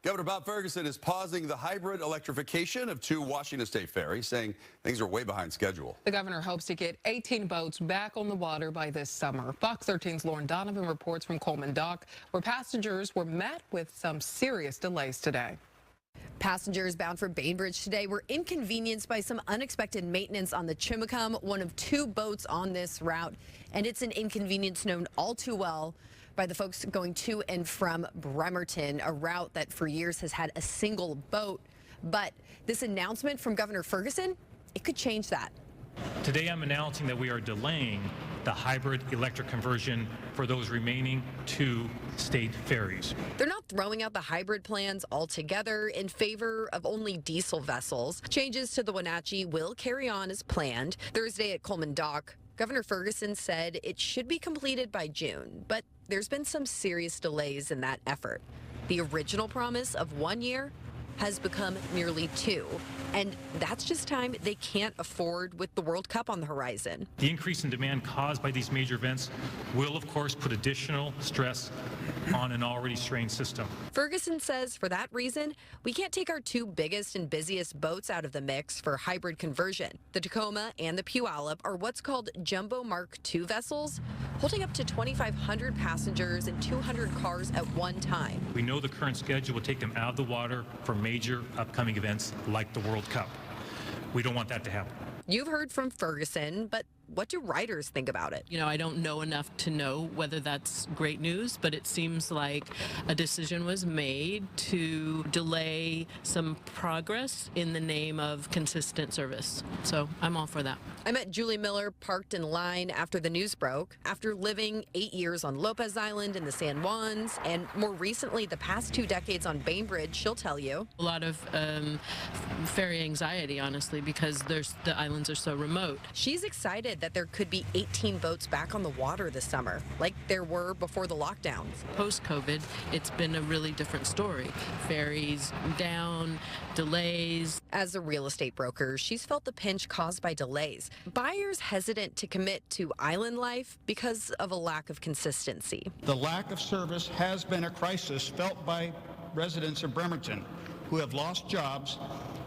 Governor Bob Ferguson is pausing the hybrid electrification of 2 Washington State ferries, saying things are way behind schedule. The governor hopes to get 18 boats back on the water by this summer. Fox 13's Lauren Donovan reports from Coleman Dock, where passengers were met with some serious delays today. Passengers bound for Bainbridge today were inconvenienced by some unexpected maintenance on the Chimacum, one of 2 boats on this route. And it's an inconvenience known all too well by the folks going to and from Bremerton, a route that for years has had a single boat. But this announcement from Governor Ferguson, it could change that. Today I'm announcing that we are delaying the hybrid electric conversion for those remaining 2 state ferries. They're not throwing out the hybrid plans altogether in favor of only diesel vessels. Changes to the Wenatchee will carry on as planned. Thursday at Coleman Dock, Governor Ferguson said it should be completed by June, but there's been some serious delays in that effort. The original promise of 1 year has become nearly 2. And that's just time they can't afford with the World Cup on the horizon. The increase in demand caused by these major events will, of course, put additional stress on an already strained system. Ferguson says for that reason, we can't take our 2 biggest and busiest boats out of the mix for hybrid conversion. The Tacoma and the Puyallup are what's called Jumbo Mark II vessels, holding up to 2,500 passengers and 200 cars at one time. We know the current schedule will take them out of the water for major upcoming events like the World Cup. We don't want that to happen. You've heard from Ferguson, but what do riders think about it? I don't know enough to know whether that's great news, but it seems like a decision was made to delay some progress in the name of consistent service. So I'm all for that. I met Julie Miller parked in line after the news broke, after living 8 years on Lopez Island in the San Juans, and more recently the past 2 decades on Bainbridge. She'll tell you. A lot of ferry anxiety, honestly, because the islands are so remote. She's excited that there could be 18 boats back on the water this summer, like there were before the lockdowns. Post-COVID, it's been a really different story. Ferries down, delays. As a real estate broker, she's felt the pinch caused by delays. Buyers hesitant to commit to island life because of a lack of consistency. The lack of service has been a crisis felt by residents of Bremerton, who have lost jobs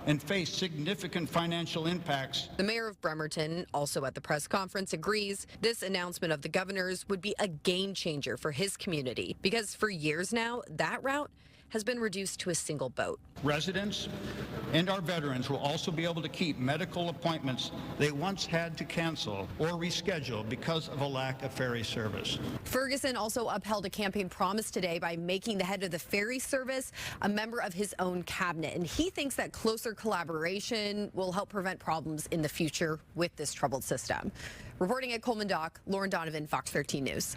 and face significant financial impacts. The mayor of Bremerton, also at the press conference, agrees this announcement of the governor's would be a game changer for his community because for years now, that route has been reduced to a single boat. Residents and our veterans will also be able to keep medical appointments they once had to cancel or reschedule because of a lack of ferry service. Ferguson also upheld a campaign promise today by making the head of the ferry service a member of his own cabinet, and he thinks that closer collaboration will help prevent problems in the future with this troubled system. Reporting at Coleman Dock, Lauren Donovan, Fox 13 News.